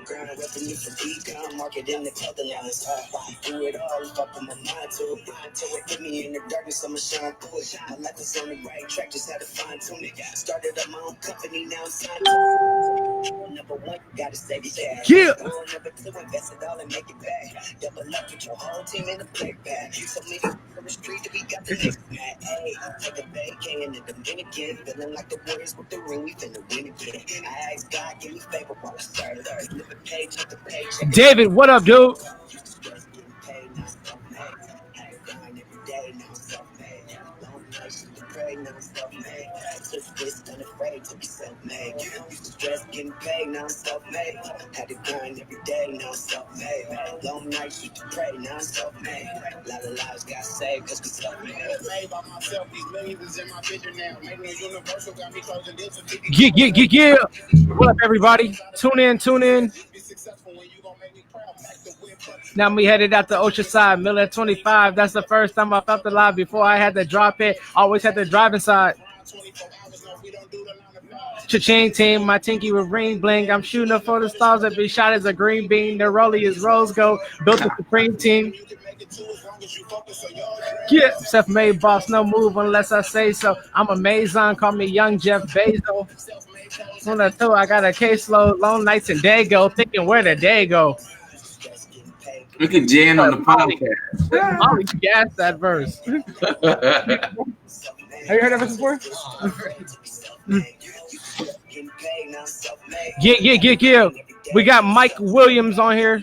ground, revenue from econ, market in the Netherlands. Do it all if I put my mind to it. Till it hit me in the darkness, I'ma shine through it. My life is on the right track, just had to fine tune it. Started up my own company, now I'm signed to it. Number one, gotta save your cash. Yeah. Goal number two, invest it all and make it back. Double up with your whole team in the playback. So many on the street that we got the next man. Hey, take a vacay in the Dominican, feeling like the Warriors with the ring, we finna win again. I asked God, give me favor while I start it. Living paycheck to paycheck. David, what up, dude? Pray, now I'm self-made. Just this unafraid to be self-made. Used to stress getting paid, now I'm self-made. Had to grind every day, now I'm self-made. Long nights used to pray, now I'm self-made. A lot of lives got saved cause we self-made. Made by myself, these millions in my vision now. Making it universal, got me closing deals with Yeah. What up, everybody? Tune in. Now we headed out to Oceanside, Miller 25. That's the first time I felt alive. Before I had to drop it, always had to drive inside. Cha-ching team, my tinky with ring bling. I'm shooting up for the stars. Every shot is a green bean. The rollie is rose gold. Built the Supreme team. Yeah, self-made boss, no move unless I say so. I'm a Maison, call me Young Jeff Bezos. On the two, I got a caseload, long nights and day go, thinking where the day go. Look at Jan on the podcast. Molly gassed that verse. Have you heard that verse before? Yeah. We got Mike Williams on here.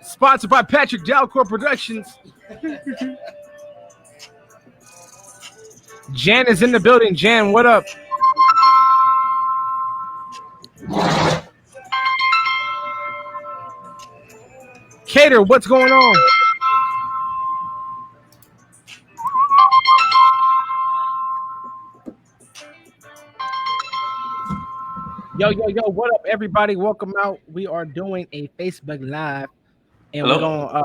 Sponsored by Patrick Dalcourt Productions. Jan is in the building. Jan, what up? Cater, what's going on? Yo, what up, everybody? Welcome out. We are doing a Facebook Live, and Hello? we're going to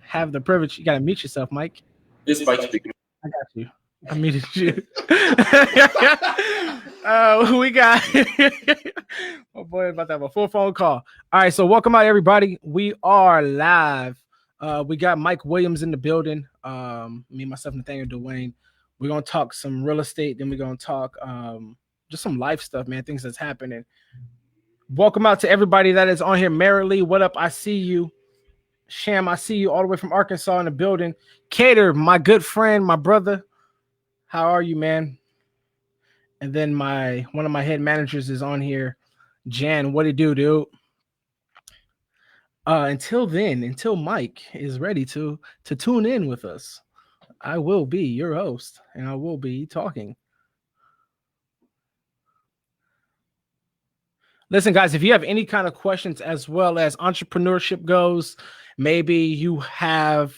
have the privilege. You got to mute yourself, Mike. This Mike speaking. I got you. I muted you. We got oh boy, about to have a full phone call. All right, so welcome out, everybody. We are live. We got Mike Williams in the building. Me, myself, Nathaniel Dwayne. We're gonna talk some real estate, then we're gonna talk just some life stuff, man, things that's happening. Welcome out to everybody that is on here. Merrily, what up? I see you. Sham, I see you all the way from Arkansas in the building. Cater, my good friend, my brother. How are you, man? And then one of my head managers is on here. Jan, what do you do, dude? Until Mike is ready to tune in with us, I will be your host, and I will be talking. Listen, guys, if you have any kind of questions as well as entrepreneurship goes, maybe you have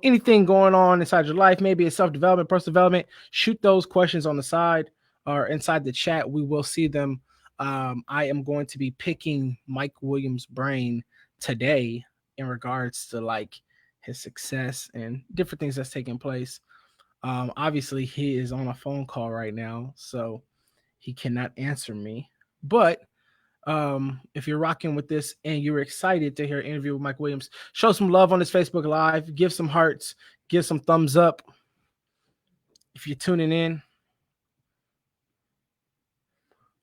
anything going on inside your life, maybe it's self-development, personal development, shoot those questions on the side or inside the chat. We will see them. I am going to be picking Mike Williams' brain today in regards to like his success and different things that's taking place. Obviously, he is on a phone call right now, so he cannot answer me. But if you're rocking with this and you're excited to hear an interview with Mike Williams, show some love on his Facebook Live, give some hearts, give some thumbs up if you're tuning in.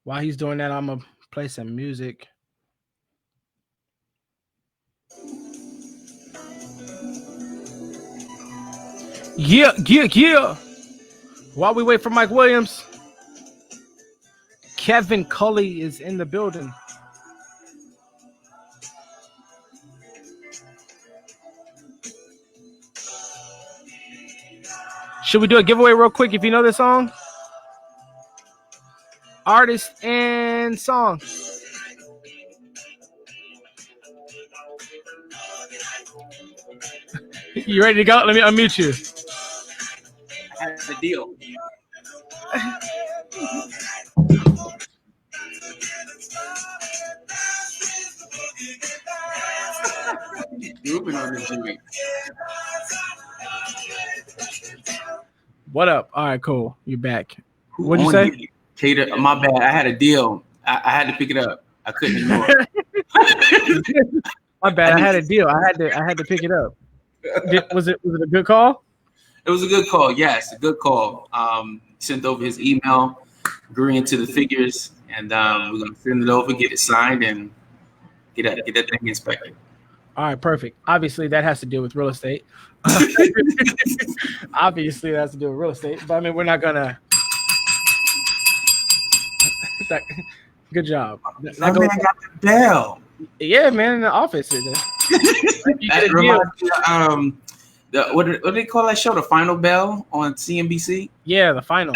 While he's doing that, I'm gonna play some music. Yeah. While we wait for Mike Williams, Kevin Cully is in the building. Should we do a giveaway real quick if you know this song? Artist and song. You ready to go? Let me unmute you. I have the deal. Grouping on the joint. What up? All right, cool. You're back. What'd you say? Cater. My bad. I had a deal. I had to pick it up. I couldn't ignore it. My bad. I had a deal. I had to pick it up. Was it a good call? It was a good call. Yes, a good call. Sent over his email, agreeing to the figures, and we're gonna send it over, get it signed, and get that thing inspected. All right, perfect. Obviously, that has to do with real estate. Obviously, that has to do with real estate. But I mean, we're not gonna. Good job. My man got the bell. Yeah, man, in the office. That reminds me of, what do they call that show? The Final Bell on CNBC? Yeah, the final.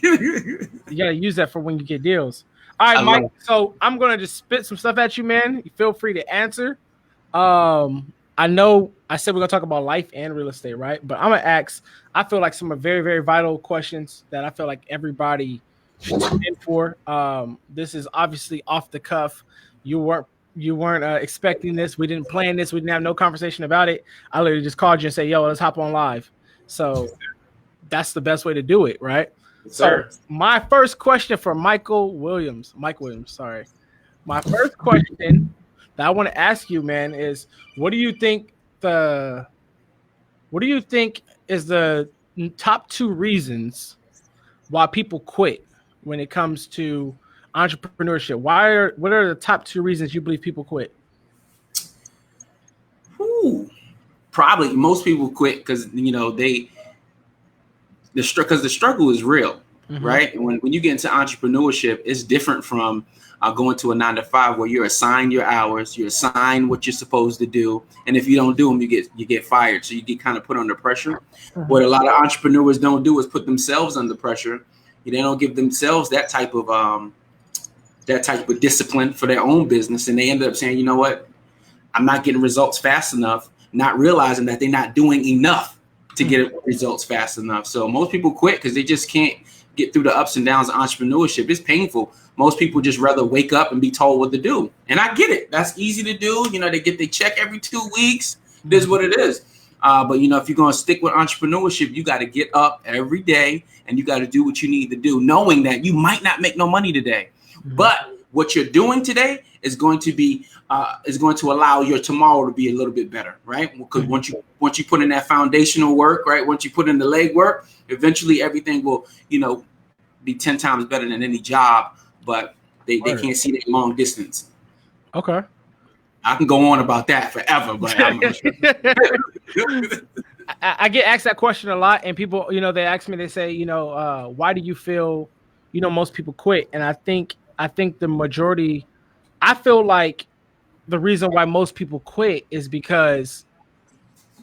You gotta use that for when you get deals. All right, Mike. So I'm gonna just spit some stuff at you, man. You feel free to answer. I know I said we're gonna talk about life and real estate, right? But I'm gonna ask. I feel like some very, very vital questions that I feel like everybody should tune in for. This is obviously off the cuff. You weren't expecting this. We didn't plan this. We didn't have no conversation about it. I literally just called you and say, "Yo, let's hop on live." So that's the best way to do it, right? Sir. So my first question for Mike Williams, sorry. My first question that I want to ask you, man, is what do you think is the top 2 reasons why people quit when it comes to entrepreneurship? What are the top 2 reasons you believe people quit? Probably most people quit because the struggle is real, right? And when you get into entrepreneurship, it's different from going to a 9-to-5 where you're assigned your hours, you're assigned what you're supposed to do, and if you don't do them, you get fired. So you get kind of put under pressure. What a lot of entrepreneurs don't do is put themselves under pressure. They don't give themselves that type of discipline for their own business, and they end up saying, you know what, I'm not getting results fast enough, not realizing that they're not doing enough to get results fast enough. So most people quit because they just can't get through the ups and downs of entrepreneurship. It's painful. Most people just rather wake up and be told what to do. And I get it. That's easy to do. They get their check every 2 weeks. It is what it is. But if you're going to stick with entrepreneurship, you got to get up every day and you got to do what you need to do, knowing that you might not make no money today. But what you're doing today is going to allow your tomorrow to be a little bit better, right? Because once you put in that foundational work, right? Once you put in the leg work, eventually everything will, be 10 times better than any job. But they can't see that long distance. Okay. I can go on about that forever, but I get asked that question a lot, and people, they ask me, they say, why do you feel, most people quit? And I think the majority, I feel like the reason why most people quit is because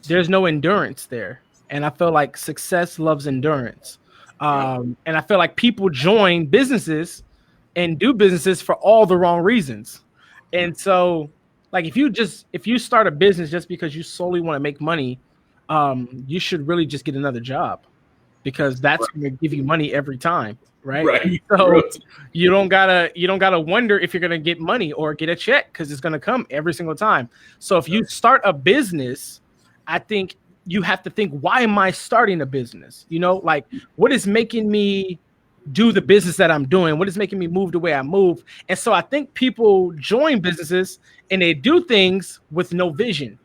there's no endurance there. And I feel like success loves endurance. And I feel like people join businesses and do businesses for all the wrong reasons. And so, like, if you start a business just because you solely want to make money, you should really just get another job, because that's going to give you money every time. Right. So you don't gotta wonder if you're going to get money or get a check, because it's going to come every single time. So if you start a business, I think you have to think, why am I starting a business? Like, what is making me do the business that I'm doing? What is making me move the way I move? And so I think people join businesses and they do things with no vision.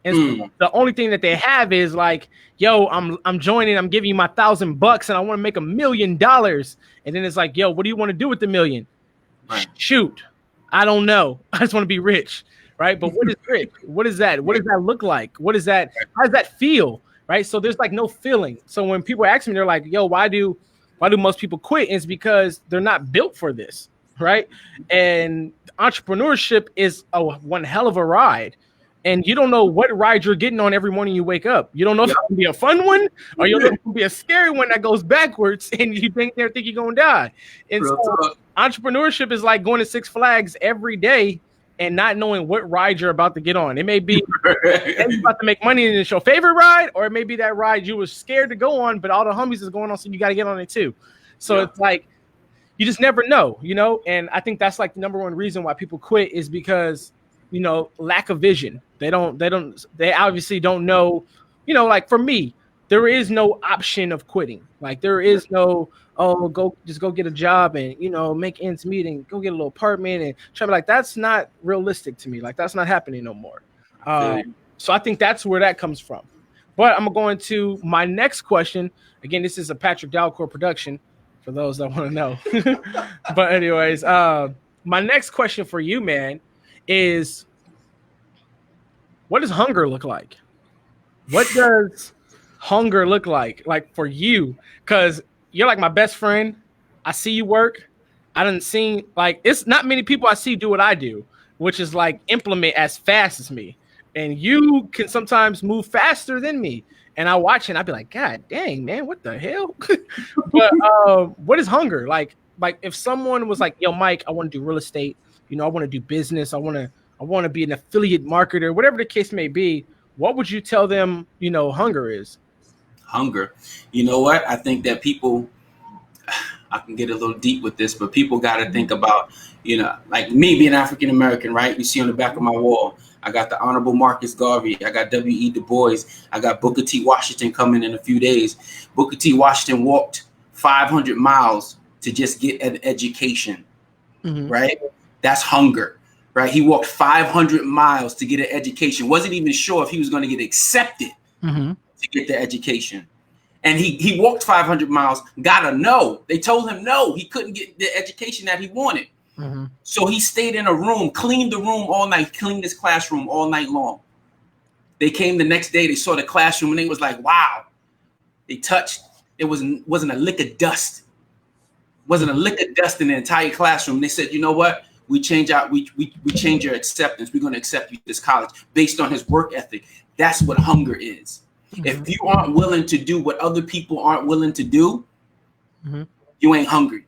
And so the only thing that they have is like, yo, I'm joining, I'm giving you my $1,000 and I want to make $1 million. And then it's like, yo, what do you want to do with the $1 million? Right. Shoot, I don't know. I just want to be rich. Right. But what is rich? What is that? What does that look like? What is that? How does that feel? Right. So there's like no feeling. So when people ask me, they're like, yo, why do most people quit? It's because they're not built for this. Right. And entrepreneurship is one hell of a ride. And you don't know what ride you're getting on every morning you wake up. You don't know if it's going to be a fun one, or you don't know if it's going to be a scary one that goes backwards and you think you're going to die. And so entrepreneurship is like going to Six Flags every day and not knowing what ride you're about to get on. It may be you're about to make money and it's your favorite ride, or it may be that ride you were scared to go on, but all the homies is going on, so you got to get on it too. So it's like, you just never know, and I think that's like the number one reason why people quit is because, lack of vision. They obviously don't know, like for me, there is no option of quitting. Like there is no, oh, go get a job and, you know, make ends meet and go get a little apartment and try to be like, that's not realistic to me. Like, that's not happening no more. So I think that's where that comes from. But I'm going to my next question. Again, this is a Patrick Dalcourt production for those that want to know. But anyways, my next question for you, man, is what does hunger look like? What does hunger look like for you? Because you're like my best friend. I see you work. I didn't see, like, it's not many people I see do what I do, which is like implement as fast as me. And you can sometimes move faster than me. And I watch it and I'd be like, God dang, man, what the hell? But what is hunger? Like if someone was like, yo, Mike, I want to do real estate, you know, I want to do business, I want to be an affiliate marketer, whatever the case may be, what would you tell them, you know, hunger is? Hunger. You know what? I think that people, I can get a little deep with this, but people got to think about, you know, like me being African American, right? You see on the back of my wall, I got the Honorable Marcus Garvey. I got W.E. Du Bois. I got Booker T. Washington coming in a few days. Booker T. Washington walked 500 miles to just get an education, right? That's hunger, right? He walked 500 miles to get an education. Wasn't even sure if he was going to get accepted to get the education. And he walked 500 miles, got a no. They told him no, he couldn't get the education that he wanted. So he stayed in a room, cleaned the room all night, cleaned his classroom all night long. They came the next day, they saw the classroom, and they was like, wow. They touched, it wasn't a lick of dust. Wasn't a lick of dust in the entire classroom. They said, you know what? We change your acceptance. We're going to accept you to this college based on his work ethic. That's what hunger is. If you aren't willing to do what other people aren't willing to do, you ain't hungry,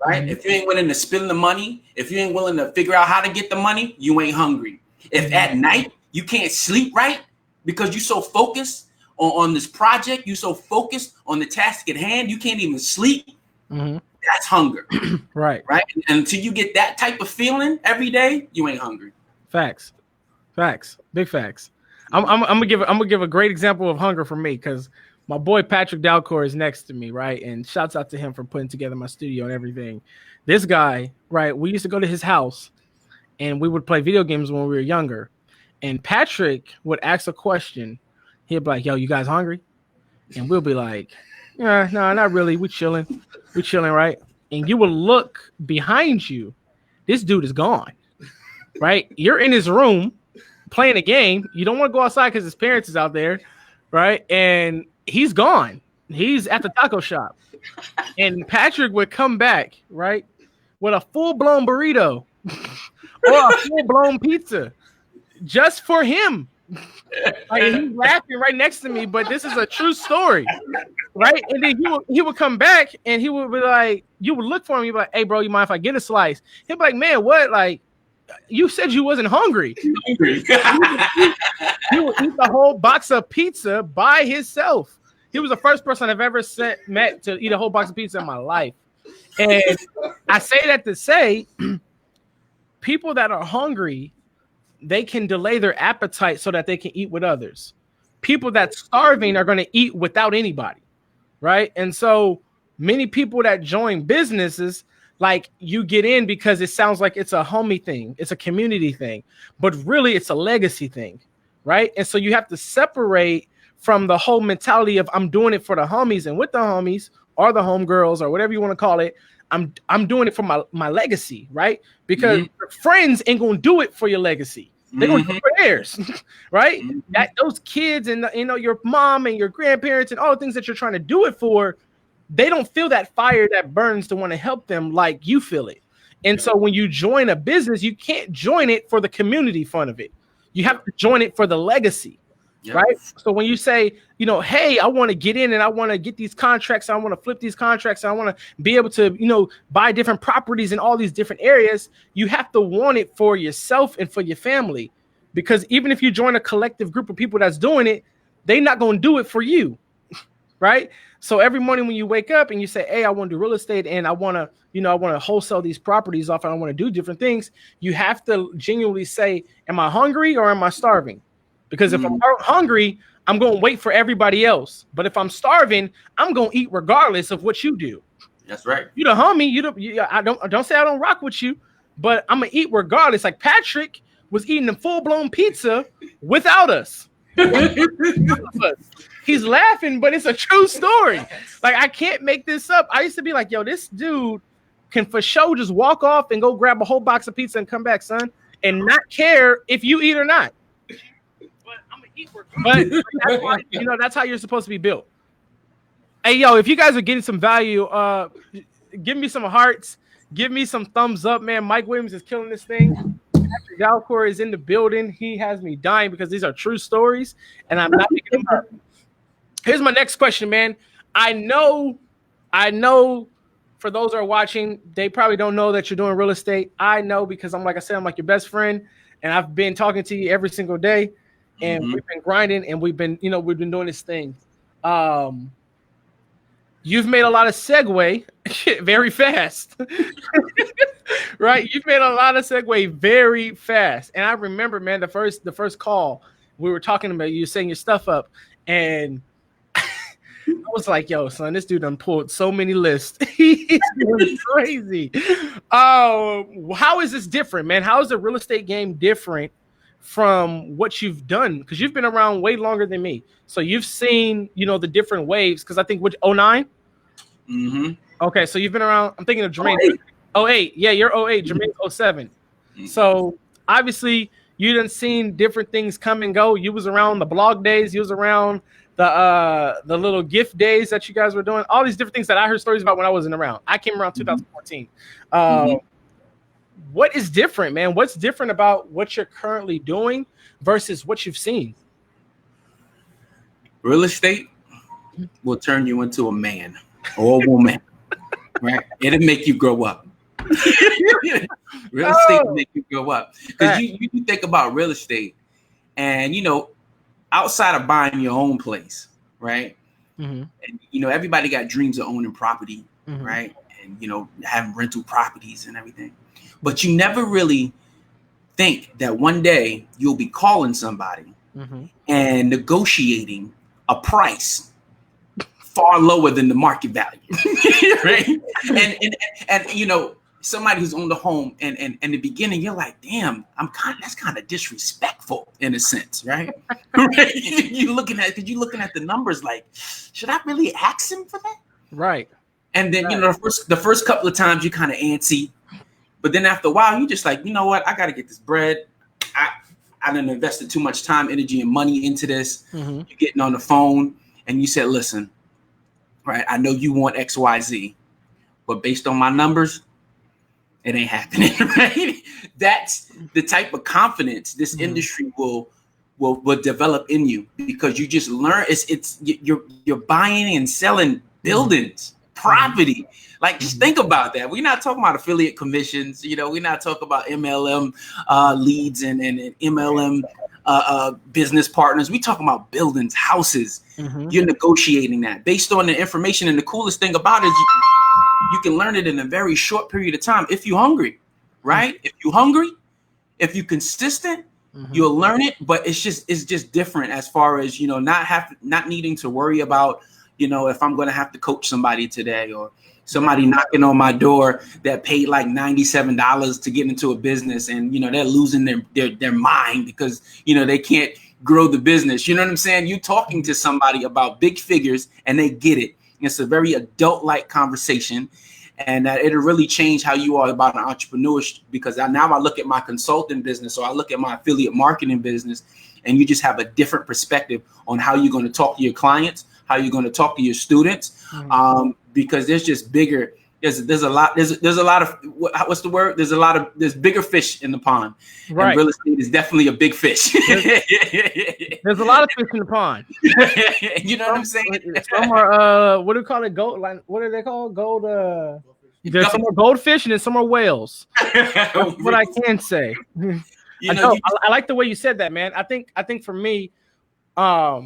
right? If you ain't willing to spend the money, if you ain't willing to figure out how to get the money, you ain't hungry. If at night you can't sleep right because you're so focused on this project, you're so focused on the task at hand, you can't even sleep, that's hunger. Right. And until you get that type of feeling every day, you ain't hungry. Facts. Big facts. I'm gonna give a great example of hunger for me, because my boy Patrick Dalcourt is next to me, right? And shouts out to him for putting together my studio and everything. This guy, right? We used to go to his house, and we would play video games when we were younger. And Patrick would ask a question. He'd be like, "Yo, you guys hungry?" And we'll be like, "Yeah, no, not really. We chilling, right?" And you will look behind you. This dude is gone, right? You're in his room playing a game. You don't want to go outside because his parents is out there, right? And he's gone. He's at the taco shop. And Patrick would come back, right, with a full-blown burrito or a full-blown pizza just for him. Like, he's laughing right next to me, but this is a true story, right? And then he would come back and he would be like, you would look for him, you'd be like, "Hey, bro, you mind if I get a slice?" He'd be like, "Man, what? Like, you said you wasn't hungry." He would eat the whole box of pizza by himself. He was the first person I've ever met to eat a whole box of pizza in my life. And I say that to say, people that are hungry, they can delay their appetite so that they can eat with others. People that's starving are going to eat without anybody, right? And so many people that join businesses, like, you get in because it sounds like it's a homie thing, it's a community thing, but really it's a legacy thing, right? And so you have to separate from the whole mentality of I'm doing it for the homies and with the homies or the homegirls or whatever you want to call it. I'm doing it for my legacy, right? Because your friends ain't gonna do it for your legacy. They're gonna do it for theirs, right? That those kids and your mom and your grandparents and all the things that you're trying to do it for, they don't feel that fire that burns to want to help them like you feel it. And so when you join a business, you can't join it for the community fun of it. You have to join it for the legacy, right? So when you say, hey, I want to get in and I want to get these contracts, I want to flip these contracts, I want to be able to, buy different properties in all these different areas, you have to want it for yourself and for your family. Because even if you join a collective group of people that's doing it, they're not going to do it for you, right? So every morning when you wake up and you say, "Hey, I want to do real estate and I want to, wholesale these properties off and I want to do different things," you have to genuinely say, "Am I hungry or am I starving?" Because if I'm hungry, I'm going to wait for everybody else. But if I'm starving, I'm going to eat regardless of what you do. That's right. You the homie. I don't say I don't rock with you, but I'm gonna eat regardless. Like Patrick was eating a full-blown pizza without us. He's laughing, but it's a true story. Like, I can't make this up. I used to be like, yo, this dude can for sure just walk off and go grab a whole box of pizza and come back, son, and not care if you eat or not. But I'm gonna eat regardless. But that's why, that's how you're supposed to be built. Hey, yo, if you guys are getting some value, give me some hearts. Give me some thumbs up, man. Mike Williams is killing this thing. Patrick Dalcour is in the building. He has me dying because these are true stories, and I'm not making them up. Here's my next question, man. I know for those that are watching, they probably don't know that you're doing real estate. I know because I'm like your best friend, and I've been talking to you every single day, and we've been grinding, and we've been doing this thing. You've made a lot of segue very fast, right? You've made a lot of segue very fast. And I remember, man, the first call, we were talking about you setting your stuff up. And I was like, yo, son, this dude done pulled so many lists. He's doing crazy. How is this different, man? How is the real estate game different from what you've done? Because you've been around way longer than me. So you've seen, the different waves. Because I think, 09? Mm-hmm. Okay, so you've been around. I'm thinking of Jermaine. 08. Yeah, you're 08. Jermaine's 07. Mm-hmm. So obviously you done seen different things come and go. You was around the blog days. You was around the little gift days that you guys were doing. All these different things that I heard stories about when I wasn't around. I came around 2014. What is different, man? What's different about what you're currently doing versus what you've seen? Real estate will turn you into a man or a woman, right? It'll make you grow up. Real estate will make you grow up. Because you think about real estate and, outside of buying your own place, right? Mm-hmm. And, everybody got dreams of owning property, right? And, having rental properties and everything. But you never really think that one day you'll be calling somebody and negotiating a price far lower than the market value, right? And somebody who's owned a home and in the beginning you're like, damn, that's kind of disrespectful in a sense, right? Right? You're looking at the numbers like, should I really ask him for that? Right. And then the first couple of times you're kind of antsy. But then after a while, you just like, you know what? I got to get this bread. I done invested too much time, energy, and money into this. You're getting on the phone and you said, listen, right, I know you want X, Y, Z, but based on my numbers, it ain't happening, right? That's the type of confidence this industry will develop in you because you just learn. You're buying and selling buildings, property. Like, just think about that. We're not talking about affiliate commissions. We're not talking about MLM leads and MLM business partners. We're talking about buildings, houses. You're negotiating that based on the information. And the coolest thing about it is you can learn it in a very short period of time if you're hungry, right? If you're hungry, if you're consistent, you'll learn it. But it's just different as far as, not needing to worry about, if I'm going to have to coach somebody today or somebody knocking on my door that paid like $97 to get into a business and, they're losing their mind because, they can't grow the business. You know what I'm saying? You're talking to somebody about big figures and they get it. It's a very adult-like conversation and it'll really change how you are about an entrepreneurship because now I look at my consulting business or I look at my affiliate marketing business and you just have a different perspective on how you're going to talk to your clients, how you're going to talk to your students, because there's just bigger. There's a lot of what's the word? There's bigger fish in the pond. Right. And real estate is definitely a big fish. There's a lot of fish in the pond. You know what I'm saying? Some are what do we call it? Gold? Like, what are they called? Gold. There's some more goldfish and then some more whales. That's what I can say. I like the way you said that, man. I think for me, I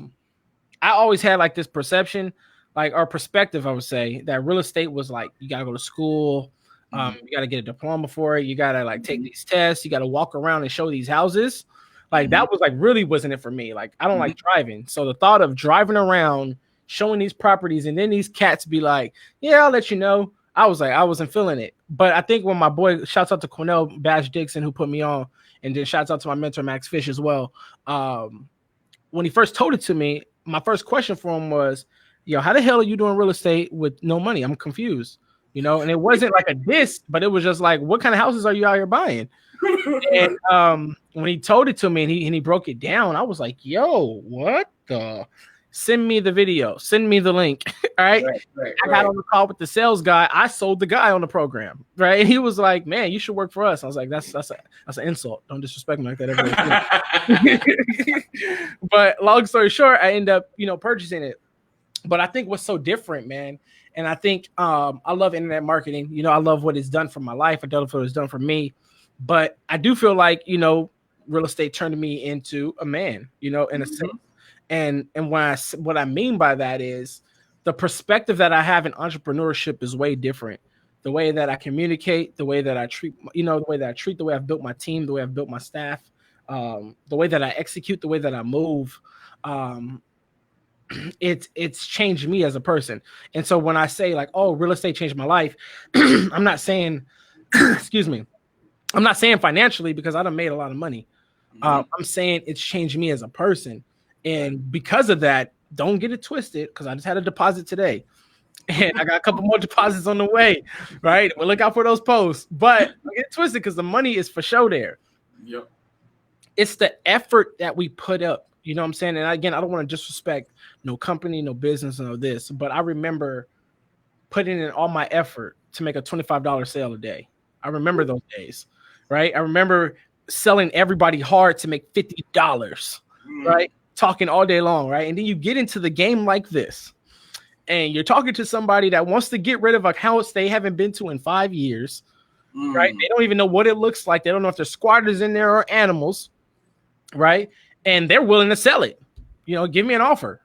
always had like this perception, like our perspective, I would say that real estate was like, you got to go to school. You got to get a diploma for it. You got to like take these tests. You got to walk around and show these houses. Like that was like, really wasn't it for me. Like, I don't like driving. So the thought of driving around, showing these properties and then these cats be like, yeah, I'll let you know. I was like, I wasn't feeling it. But I think when my boy, shouts out to Cornell Bash Dixon, who put me on, and then shouts out to my mentor Max Fish as well. When he first told it to me, my first question for him was, yo, how the hell are you doing real estate with no money? I'm confused, you know? And it wasn't like a diss, but it was just like, what kind of houses are you out here buying? And when he told it to me and he broke it down, I was like, yo, what the? Send me the video. Send me the link. All right. I got on the call with the sales guy. I sold the guy on the program. Right. And he was like, man, you should work for us. I was like, that's an insult. Don't disrespect me like that. But long story short, I end up, purchasing it. But I think what's so different, man. And I think I love internet marketing. I love what it's done for my life. I love what it's done for me. But I do feel like, real estate turned me into a man, in a sense. And what I mean by that is the perspective that I have in entrepreneurship is way different. The way that I communicate, the way that I treat, the way I've built my team, the way I've built my staff, the way that I execute, the way that I move, it's changed me as a person. And so when I say like, oh, real estate changed my life, I'm not saying, excuse me, I'm not saying financially because I done made a lot of money. I'm saying it's changed me as a person. And because of that, don't get it twisted, because I just had a deposit today. And I got a couple more deposits on the way, right? Well, look out for those posts. But don't get it twisted, because the money is for sure there. Yep. It's the effort that we put up. You know what I'm saying? And again, I don't want to disrespect no company, no business, no this. But I remember putting in all my effort to make a $25 sale a day. I remember those days, right? I remember selling everybody hard to make $50, right? Talking all day long, right? And then you get into the game like this, and you're talking to somebody that wants to get rid of accounts they haven't been to in 5 years, right? They don't even know what it looks like. They don't know if there's squatters in there or animals, right? And they're willing to sell it. Give me an offer,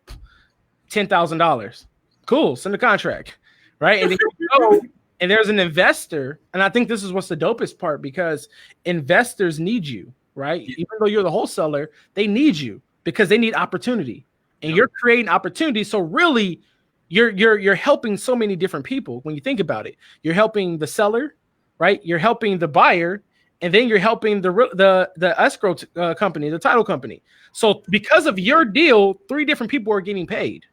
$10,000. Cool, send the contract, right? And then and there's an investor, and I think this is what's the dopest part, because investors need you, right? Even though you're the wholesaler, they need you, because they need opportunity, and you're creating opportunity. So really, you're helping so many different people. When you think about it, you're helping the seller, right? You're helping the buyer, and then you're helping the escrow company, the title company. So because of your deal, 3 different people are getting paid,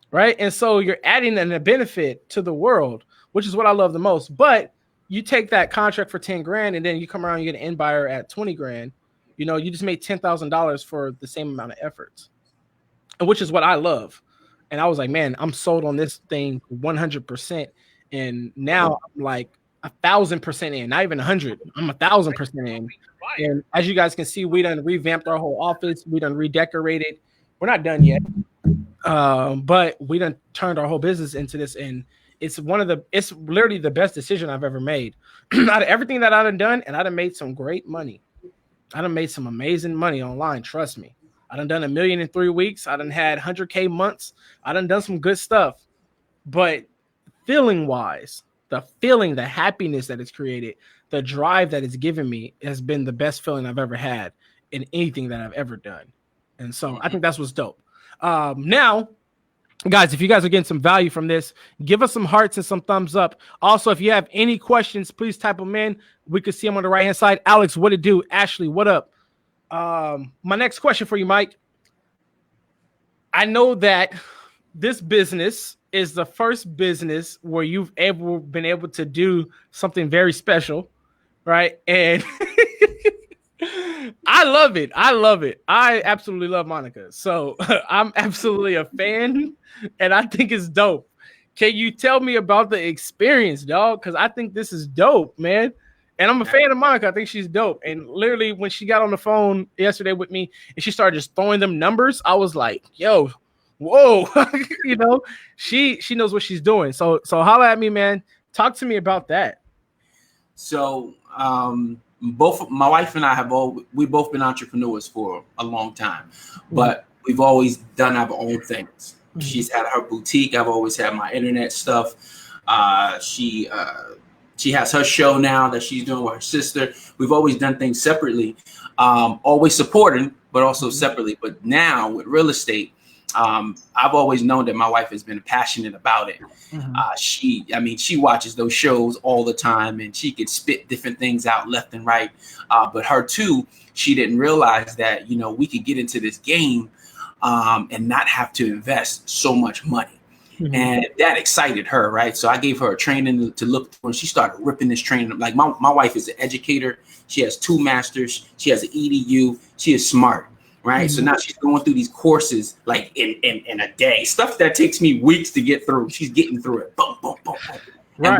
right? And so you're adding a benefit to the world, which is what I love the most. But you take that contract for 10 grand, and then you come around, you get an end buyer at 20 grand. You just made $10,000 for the same amount of efforts, and which is what I love. And I was like, man, I'm sold on this thing 100%. And now I'm like 1,000% in, not even 100. I'm 1,000% in. And as you guys can see, we done revamped our whole office. We done redecorated. We're not done yet, but we done turned our whole business into this. And it's literally the best decision I've ever made out of everything that I done. And I done made some great money. I done made some amazing money online. Trust me. I done $1 million in 3 weeks. I done had 100K months. I done some good stuff. But feeling wise, the happiness that it's created, the drive that it's given me has been the best feeling I've ever had in anything that I've ever done. And so I think that's what's dope. Now, guys, if you guys are getting some value from this, give us some hearts and some thumbs up. Also, if you have any questions, please type them in. We can see them on the right-hand side. Alex, what it do? Ashley, what up? My next question for you, Mike. I know that this business is the first business where you've ever been able to do something very special, right? And I love it. I absolutely love Monica. So I'm absolutely a fan, and I think it's dope. Can you tell me about the experience, dog? Because I think this is dope, man. And I'm a fan of Monica. I think she's dope. And literally, when she got on the phone yesterday with me and she started just throwing them numbers, I was like, yo, whoa. She knows what she's doing. So holla at me, man. Talk to me about that. So both my wife and I we've both been entrepreneurs for a long time, but we've always done our own things. She's had her boutique. I've always had my internet stuff. She has her show now that she's doing with her sister. We've always done things separately, always supporting, but also separately. But now with real estate, I've always known that my wife has been passionate about it. She watches those shows all the time, and she could spit different things out left and right. But her too, she didn't realize that, we could get into this game and not have to invest so much money. And that excited her, right? So I gave her a training to look for, and she started ripping this training. Like my wife is an educator. She has 2 masters. She has an EDU. She is smart, right? So now she's going through these courses like in a day, stuff that takes me weeks to get through. She's getting through it. Boom, boom, boom, boom. Right.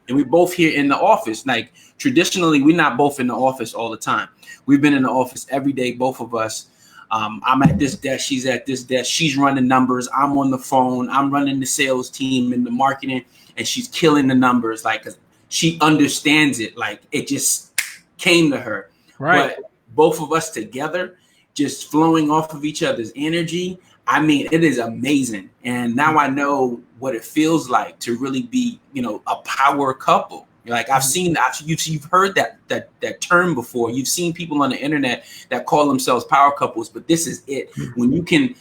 And we're both here in the office. Like traditionally, we're not both in the office all the time. We've been in the office every day, both of us. I'm at this desk. She's at this desk. She's running numbers. I'm on the phone. I'm running the sales team and the marketing, and she's killing the numbers. Like, 'cause she understands it. Like, it just came to her. Right. But both of us together, just flowing off of each other's energy. I mean, it is amazing. And now I know what it feels like to really be, a power couple. Like you've heard that term before. You've seen people on the internet that call themselves power couples, but this is it. When you can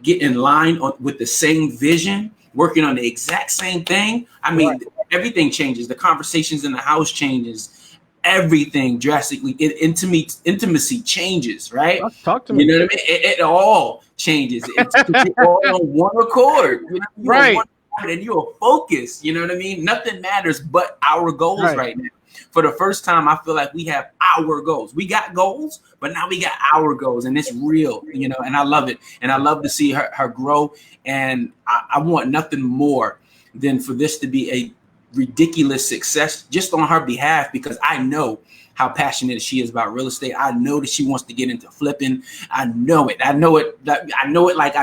get in line with the same vision, working on the exact same thing. I mean, everything changes. The conversations in the house changes. Everything drastically. Intimacy changes, right? Talk to me. You know what I mean? It all changes. It's all on one accord. Right. And you're focused, you know what I mean? Nothing matters but our goals right now. For the first time, I feel like we have our goals. We got goals, but now we got our goals, and it's real, and I love it. And I love to see her grow. And I want nothing more than for this to be a ridiculous success just on her behalf, because I know how passionate she is about real estate. I know that she wants to get into flipping. I know it like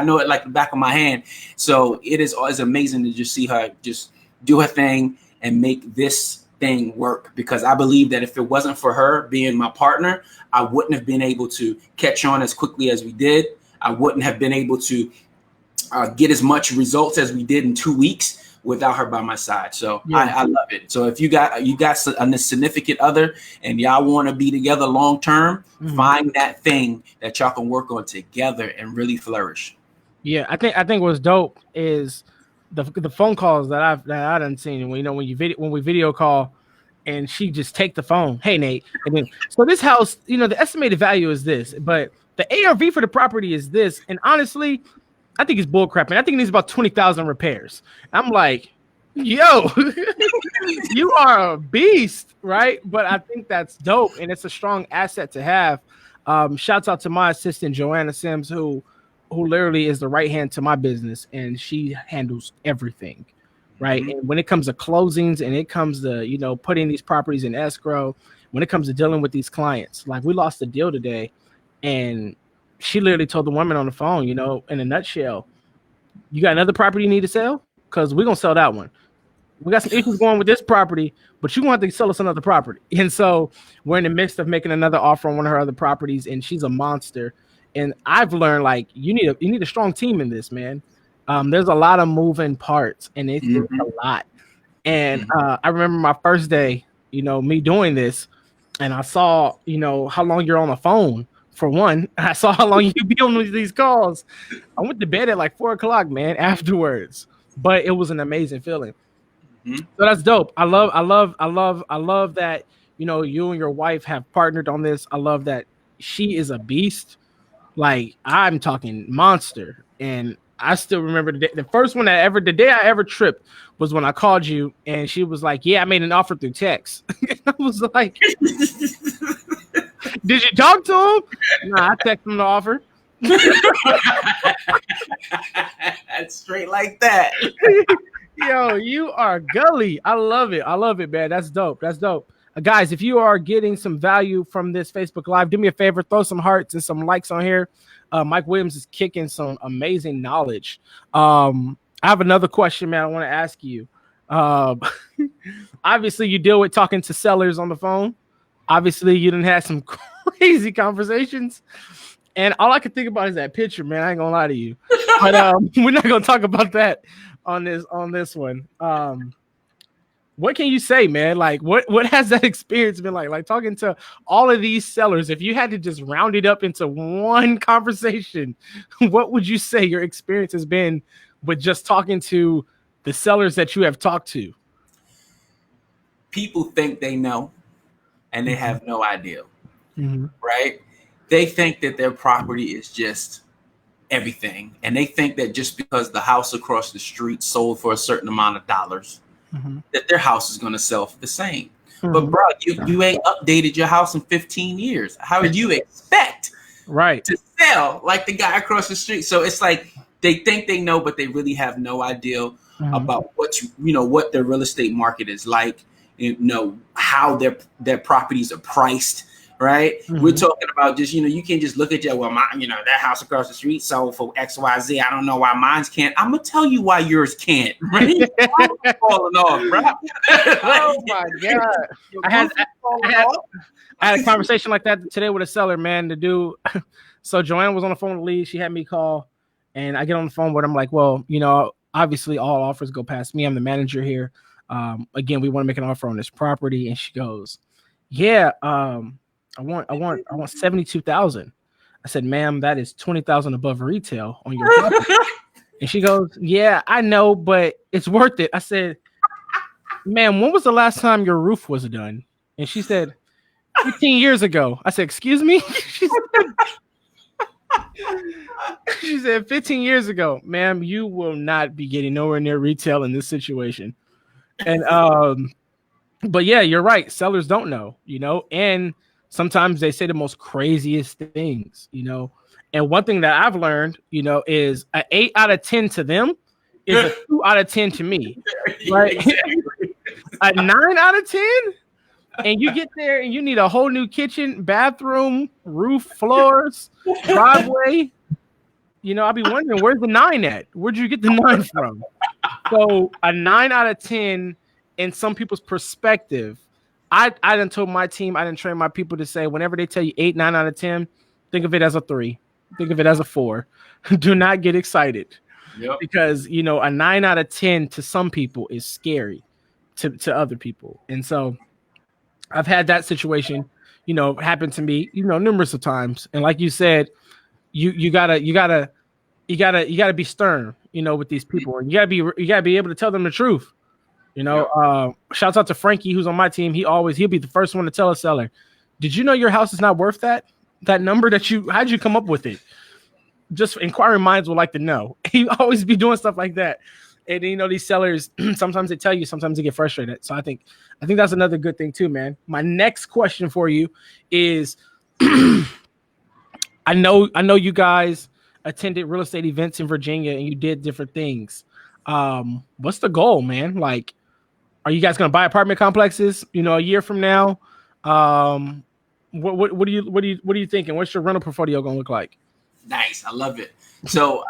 the back of my hand. So it is always amazing to just see her just do her thing and make this thing work, because I believe that if it wasn't for her being my partner, I wouldn't have been able to catch on as quickly as we did. I wouldn't have been able to get as much results as we did in 2 weeks without her by my side. So I love it. So if you got a significant other and y'all want to be together long term, find that thing that y'all can work on together and really flourish. Yeah, I think what's dope is the phone calls that I done seen. When we video call and she just take the phone. Hey Nate, and then so this house, the estimated value is this, but the ARV for the property is this, and honestly, I think it's bullcrap, and I think it needs about 20,000 repairs. I'm like, yo, you are a beast, right? But I think that's dope, and it's a strong asset to have. Shouts out to my assistant, Joanna Sims, who literally is the right hand to my business, and she handles everything, right? And when it comes to closings, and it comes to, putting these properties in escrow, when it comes to dealing with these clients, like we lost a deal today, and she literally told the woman on the phone, in a nutshell, you got another property you need to sell? Because we're going to sell that one. We got some issues going with this property, but you're going to have to sell us another property. And so we're in the midst of making another offer on one of her other properties, and she's a monster. And I've learned, like, you need a strong team in this, man. There's a lot of moving parts, and it's a lot. And I remember my first day, me doing this, and I saw, how long you're on the phone. For one, I saw how long you be on these calls. I went to bed at like 4 o'clock, man, afterwards. But it was an amazing feeling. So that's dope. I love that, you and your wife have partnered on this. I love that she is a beast. Like, I'm talking monster. And I still remember the first one the day I ever tripped was when I called you and she was like, yeah, I made an offer through text. I was like, did you talk to him? Nah, I texted him the offer. That's straight like that. Yo, you are gully. I love it, man. That's dope. Guys, if you are getting some value from this Facebook Live, do me a favor, throw some hearts and some likes on here. Mike Willams is kicking some amazing knowledge. I have another question, man, I want to ask you. Obviously, you deal with talking to sellers on the phone. Obviously, you done had some crazy conversations. And all I can think about is that picture, man. I ain't gonna lie to you. But we're not gonna talk about that on this one. what can you say, man? Like, what has that experience been like? Like talking to all of these sellers, if you had to just round it up into one conversation, what would you say your experience has been with just talking to the sellers that you have talked to? People think they know, and they have no idea, Mm-hmm. right? They think that their property is just everything, and they think that just because the house across the street sold for a certain amount of dollars, that their house is going to sell for the same. But bro, you ain't updated your house in 15 years. How would you expect to sell like the guy across the street? So it's like they think they know, but they really have no idea about what their real estate market is like, how their properties are priced. Right. We're talking about just, you can't just look at that house across the street sold for XYZ. I don't know why mine's can't. I'm going to tell you why yours can't. Right? Falling off, bro. Oh my God. I had a conversation like that today with a seller, man, to do. So Joanne was on the phone with Lee. She had me call, and I get on the phone with her. I'm like, well, obviously all offers go past me. I'm the manager here. Again, we want to make an offer on this property. And she goes, yeah, I want 72,000. I said, ma'am, that is 20,000 above retail on your property. And she goes, yeah, I know, but it's worth it. I said, ma'am, when was the last time your roof was done? And she said, 15 years ago. I said, excuse me? She said 15 years ago, ma'am, you will not be getting nowhere near retail in this situation. And but yeah, you're right. Sellers don't know, and sometimes they say the most craziest things, And one thing that I've learned, is an 8 out of 10 to them is a 2 out of 10 to me. Right? A 9 out of 10, and you get there and you need a whole new kitchen, bathroom, roof, floors, driveway. I'll be wondering, where's the 9 at? Where'd you get the 9 from? So a 9 out of 10 in some people's perspective. I done told my team, I done train my people to say, whenever they tell you 8, 9 out of 10, think of it as a 3. Think of it as a 4. Do not get excited. Yep. Because, a 9 out of 10 to some people is scary to other people. And so I've had that situation, happen to me, numerous of times. And like you said, you gotta be stern, with these people. And you gotta be able to tell them the truth. Shouts out to Frankie, who's on my team. He'll be the first one to tell a seller, did you know your house is not worth that number how'd you come up with it? Just inquiring minds would like to know. He always be doing stuff like that. And these sellers, sometimes they tell you, sometimes they get frustrated. So I think that's another good thing too, man. My next question for you is, I know you guys attended real estate events in Virginia and you did different things. What's the goal, man? Like, are you guys going to buy apartment complexes, a year from now? What are you thinking? What's your rental portfolio going to look like? Nice. I love it. So,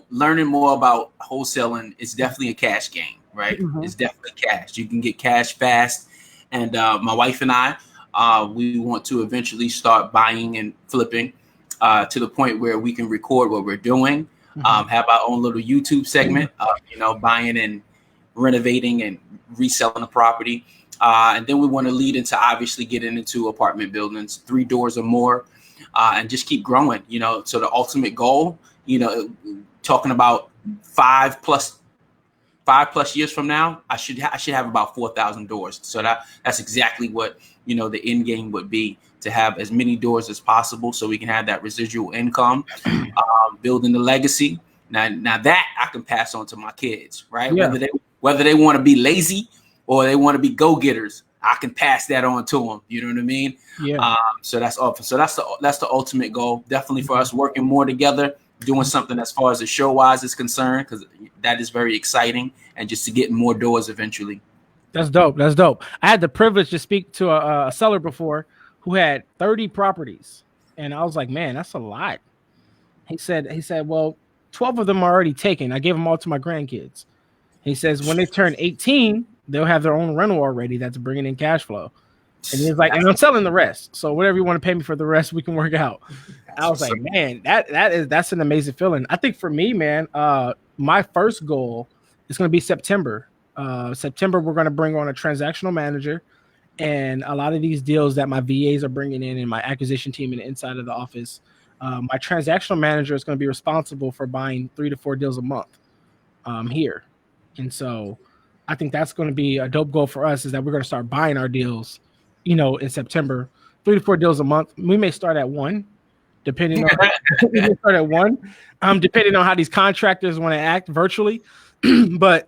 learning more about wholesaling is definitely a cash game, right? Mm-hmm. It's definitely cash. You can get cash fast. And my wife and I, we want to eventually start buying and flipping to the point where we can record what we're doing, have our own little YouTube segment, buying and renovating and reselling the property. And then we want to lead into obviously getting into apartment buildings, 3 doors or more, and just keep growing, So the ultimate goal, talking about 5+ years from now, I should have about 4,000 doors. So that's exactly what, the end game would be, to have as many doors as possible so we can have that residual income, building the legacy. Now that I can pass on to my kids, right? Yeah. Whether they want to be lazy or they want to be go-getters, I can pass that on to them. You know what I mean? Yeah. So that's awesome. So that's the ultimate goal. Definitely for us, working more together, doing something as far as the show wise is concerned, because that is very exciting, and just to get more doors eventually. That's dope. I had the privilege to speak to a seller before who had 30 properties, and I was like, man, that's a lot. He said, well, 12 of them are already taken. I gave them all to my grandkids. He says when they turn 18, they'll have their own rental already that's bringing in cash flow. And he's like, and I'm selling the rest. So whatever you want to pay me for the rest, we can work out. I was like, man, that's an amazing feeling. I think for me, man, my first goal is going to be September. September, we're going to bring on a transactional manager. And a lot of these deals that my VAs are bringing in and my acquisition team and inside of the office, my transactional manager is going to be responsible for buying 3 to 4 deals a month here. And so I think that's going to be a dope goal for us, is that we're going to start buying our deals, in September, 3 to 4 deals a month. We may start at 1, depending on depending on how these contractors want to act virtually. But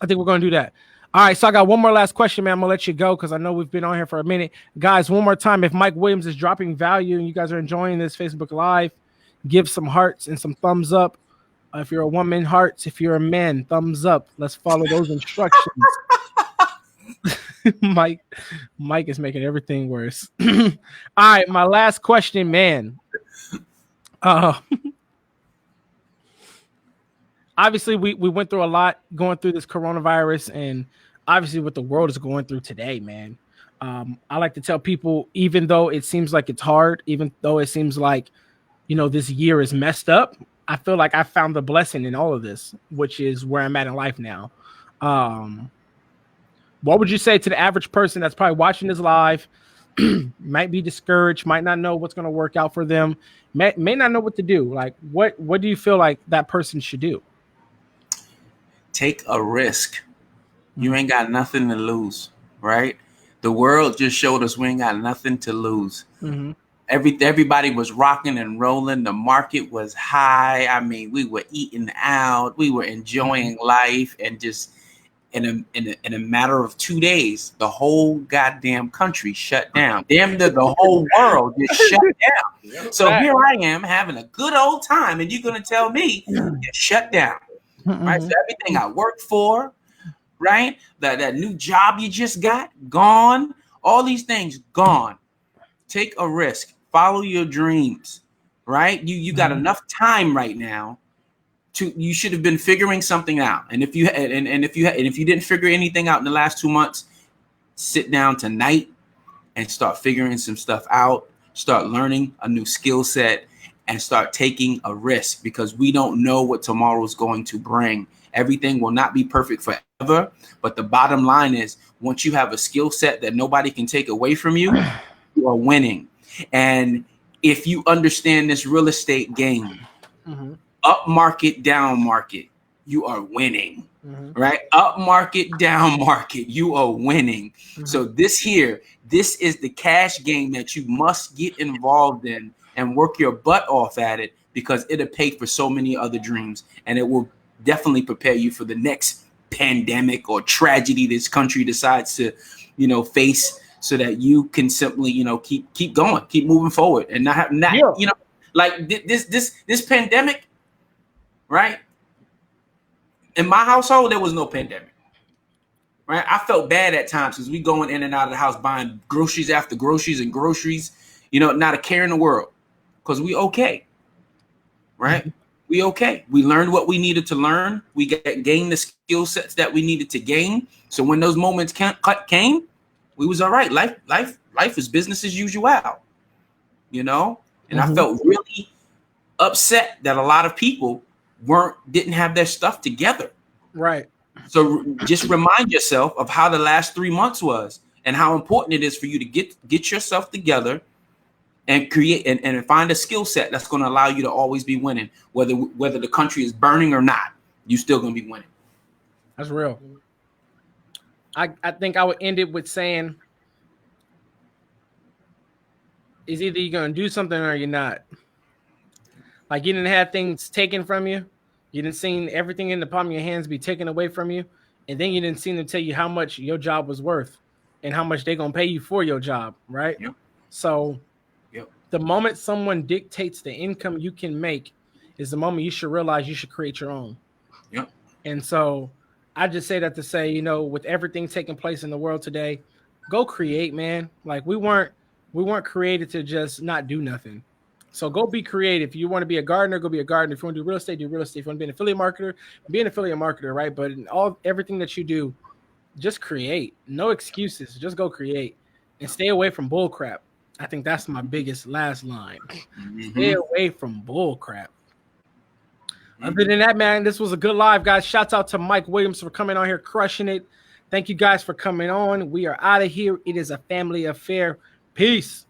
I think we're going to do that. All right, so I got one more last question, man. I'm going to let you go because I know we've been on here for a minute. Guys, one more time, if Mike Williams is dropping value and you guys are enjoying this Facebook Live, give some hearts and some thumbs up. If you're a woman, hearts. If you're a man, thumbs up. Let's follow those instructions. Mike is making everything worse. All right, my last question, man. Obviously, we went through a lot going through this coronavirus, and obviously what the world is going through today, man. I like to tell people, even though it seems like it's hard, even though it seems like, this year is messed up, I feel like I found the blessing in all of this, which is where I'm at in life now. What would you say to the average person that's probably watching this live, might be discouraged, might not know what's going to work out for them, may not know what to do? Like, what do you feel like that person should do? Take a risk. You ain't got nothing to lose, right? The world just showed us we ain't got nothing to lose. Mm-hmm. Everybody was rocking and rolling. The market was high. I mean, we were eating out. We were enjoying life, and just in a matter of 2 days, the whole goddamn country shut down. Damn, the whole world just shut down. So here I am having a good old time, and you're gonna tell me it's shut down, right? So everything I worked for, right? That new job you just got, gone. All these things gone. Take a risk. Follow your dreams, right? You got enough time right now you should have been figuring something out. And if you didn't figure anything out in the last 2 months, sit down tonight and start figuring some stuff out. Start learning a new skill set and start taking a risk, because we don't know what tomorrow is going to bring. Everything will not be perfect forever, but the bottom line is, once you have a skill set that nobody can take away from you, you are winning. And if you understand this real estate game, up market, down market, you are winning, right? Up market, down market, you are winning. So this is the cash game that you must get involved in and work your butt off at it, because it'll pay for so many other dreams, and it will definitely prepare you for the next pandemic or tragedy this country decides to, face, so that you can simply, keep going, keep moving forward, and like this pandemic, right? In my household, there was no pandemic, right? I felt bad at times because we going in and out of the house buying groceries after groceries and groceries, not a care in the world, because we okay, right? We okay. We learned what we needed to learn. We gained the skill sets that we needed to gain. So when those moments came, we was all right. Life is business as usual, And I felt really upset that a lot of people didn't have their stuff together. Right. So just remind yourself of how the last 3 months was, and how important it is for you to get yourself together and create and find a skill set that's going to allow you to always be winning, whether the country is burning or not. You still going to be winning. That's real. I think I would end it with saying, is either you're going to do something or you're not. Like, you didn't have things taken from you. You didn't see everything in the palm of your hands be taken away from you. And then you didn't see them tell you how much your job was worth and how much they're going to pay you for your job, right? Yep. So the moment someone dictates the income you can make is the moment you should realize you should create your own. Yep. And so I just say that to say, with everything taking place in the world today, go create, man. Like, we weren't created to just not do nothing. So go be creative. If you want to be a gardener, go be a gardener. If you want to do real estate, do real estate. If you want to be an affiliate marketer, be an affiliate marketer, right? But in everything that you do, just create. No excuses. Just go create and stay away from bull crap. I think that's my biggest last line. Stay away from bull crap. Other than that, man, this was a good live, guys. Shouts out to Mike Williams for coming on here, crushing it. Thank you guys for coming on. We are out of here. It is a family affair. Peace.